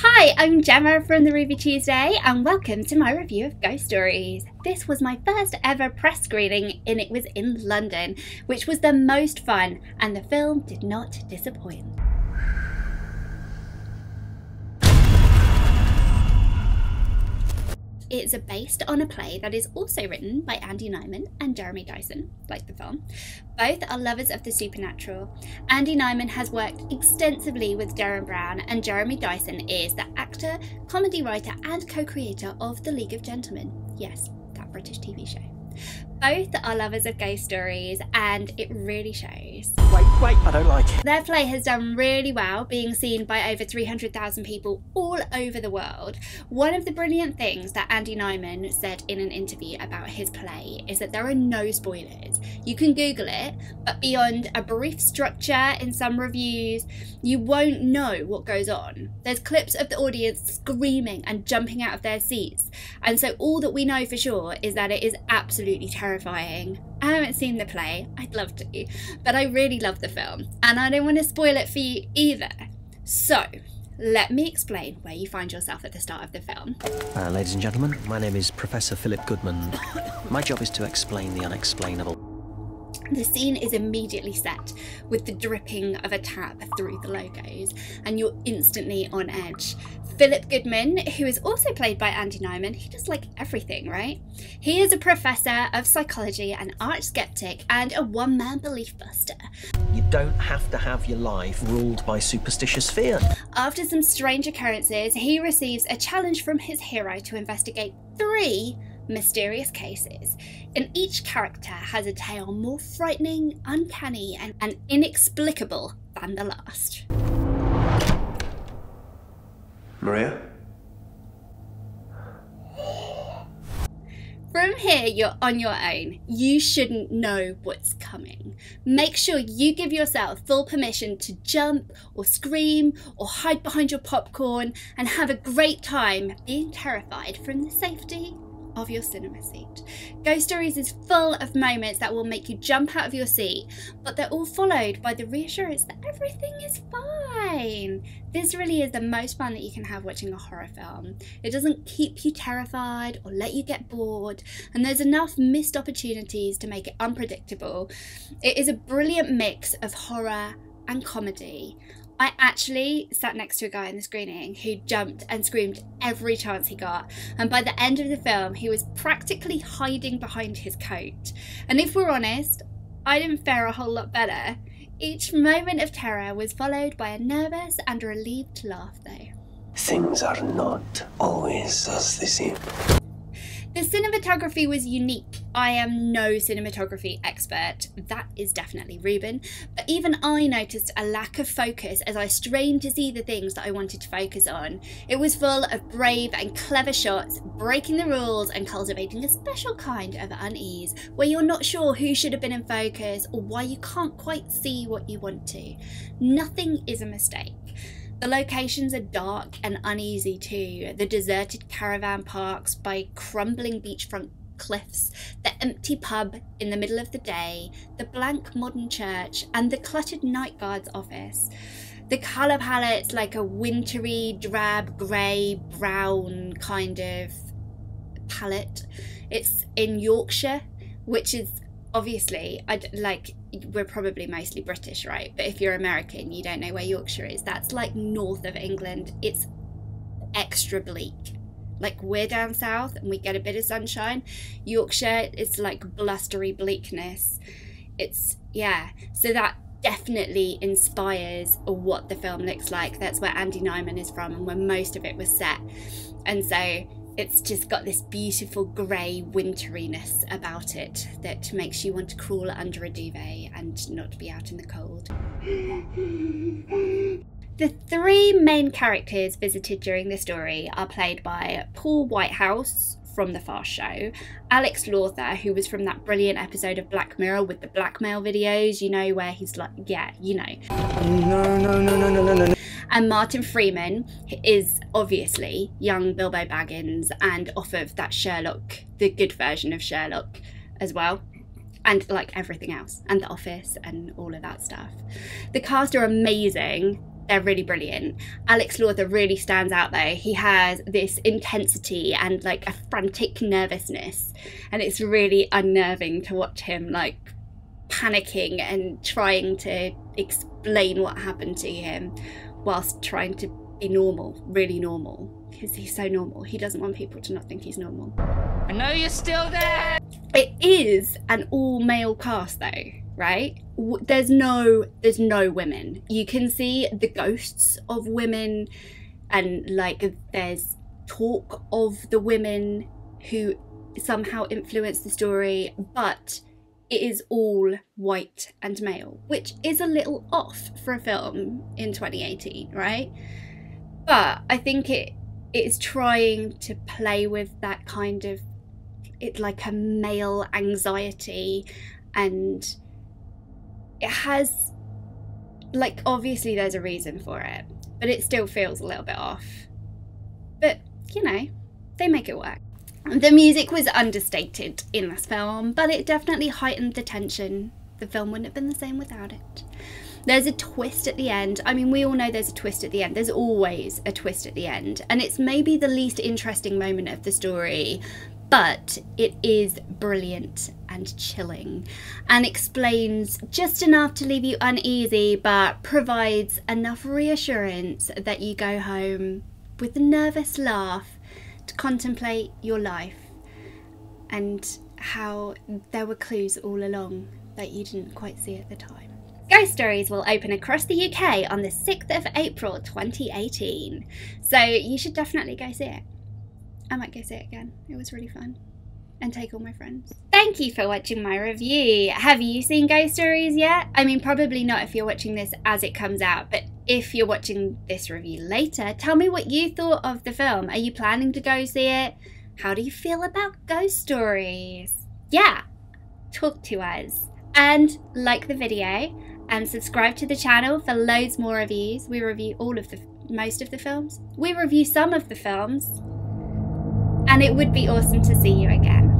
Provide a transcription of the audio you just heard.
Hi, I'm Gemma from the Ruby Tuesday and welcome to my review of Ghost Stories. This was my first ever press screening and it was in London, which was the most fun and the film did not disappoint. It's based on a play that is also written by Andy Nyman and Jeremy Dyson, like the film. Both are lovers of the supernatural. Andy Nyman has worked extensively with Derren Brown and Jeremy Dyson is the actor, comedy writer and co-creator of The League of Gentlemen. Yes, that British TV show. Both are lovers of ghost stories and it really shows. Wait, I don't like it. Their play has done really well, being seen by over 300,000 people all over the world. One of the brilliant things that Andy Nyman said in an interview about his play is that there are no spoilers. You can Google it, but beyond a brief structure in some reviews, you won't know what goes on. There's clips of the audience screaming and jumping out of their seats, and so all that we know for sure is that it is absolutely terrifying. I haven't seen the play, I'd love to, but I really love the film and I don't want to spoil it for you either. So, let me explain where you find yourself at the start of the film. Ladies and gentlemen, my name is Professor Phillip Goodman. My job is to explain the unexplainable. The scene is immediately set with the dripping of a tap through the logos and you're instantly on edge. Phillip Goodman, who is also played by Andy Nyman, he does like everything, right? He is a professor of psychology, an arch skeptic and a one-man belief buster. You don't have to have your life ruled by superstitious fear. After some strange occurrences, he receives a challenge from his hero to investigate 3 mysterious cases, and each character has a tale more frightening, uncanny and inexplicable than the last. Maria? From here, you're on your own. You shouldn't know what's coming. Make sure you give yourself full permission to jump or scream or hide behind your popcorn and have a great time being terrified from the safety of your cinema seat. Ghost Stories is full of moments that will make you jump out of your seat, but they're all followed by the reassurance that everything is fine. This really is the most fun that you can have watching a horror film. It doesn't keep you terrified or let you get bored, and there's enough missed opportunities to make it unpredictable. It is a brilliant mix of horror and comedy. I actually sat next to a guy in the screening who jumped and screamed every chance he got, and by the end of the film he was practically hiding behind his coat. And if we're honest, I didn't fare a whole lot better. Each moment of terror was followed by a nervous and relieved laugh though. Things are not always as they seem. The cinematography was unique. I am no cinematography expert, that is definitely Ruben, but even I noticed a lack of focus as I strained to see the things that I wanted to focus on. It was full of brave and clever shots, breaking the rules and cultivating a special kind of unease, where you're not sure who should have been in focus or why you can't quite see what you want to. Nothing is a mistake. The locations are dark and uneasy too. The deserted caravan parks by crumbling beachfront cliffs, the empty pub in the middle of the day, the blank modern church and the cluttered night guard's office. The colour palette's like a wintry, drab, grey, brown kind of palette. It's in Yorkshire, which is obviously, we're probably mostly British, right? But if you're American, you don't know where Yorkshire is. That's like north of England. It's extra bleak. Like we're down south and we get a bit of sunshine. Yorkshire is like blustery bleakness. It's, yeah. So that definitely inspires what the film looks like. That's where Andy Nyman is from and where most of it was set. And so it's just got this beautiful grey winteriness about it that makes you want to crawl under a duvet and not be out in the cold. The 3 main characters visited during the story are played by Paul Whitehouse from The Fast Show, Alex Lawther, who was from that brilliant episode of Black Mirror with the blackmail videos, you know, where he's like, yeah, you know. No. And Martin Freeman is obviously young Bilbo Baggins and off of that Sherlock, the good version of Sherlock as well. And like everything else, and The Office and all of that stuff. The cast are amazing. they're really brilliant. Alex Lawther really stands out though. He has this intensity and like a frantic nervousness, and it's really unnerving to watch him like panicking and trying to explain what happened to him whilst trying to be normal, really normal, because he's so normal. He doesn't want people to not think he's normal. I know you're still there! It is an all-male cast though, right? There's no women. You can see the ghosts of women, and like there's talk of the women who somehow influence the story, but it is all white and male, which is a little off for a film in 2018, right? But I think it is trying to play with that kind of, it's like a male anxiety, and it has, like, obviously there's a reason for it, but it still feels a little bit off. But, you know, they make it work. The music was understated in this film, but it definitely heightened the tension. The film wouldn't have been the same without it. There's a twist at the end. I mean, we all know there's a twist at the end. There's always a twist at the end. And it's maybe the least interesting moment of the story, but it is brilliant and chilling and explains just enough to leave you uneasy, but provides enough reassurance that you go home with a nervous laugh to contemplate your life and how there were clues all along that you didn't quite see at the time. Ghost Stories will open across the UK on the 6th of April 2018, so you should definitely go see it. I might go see it again. It was really fun. And take all my friends. Thank you for watching my review. Have you seen Ghost Stories yet? I mean, probably not if you're watching this as it comes out, but if you're watching this review later, tell me what you thought of the film. Are you planning to go see it? How do you feel about Ghost Stories? Yeah, talk to us. And like the video and subscribe to the channel for loads more reviews. We review most of the films. We review some of the films. And it would be awesome to see you again.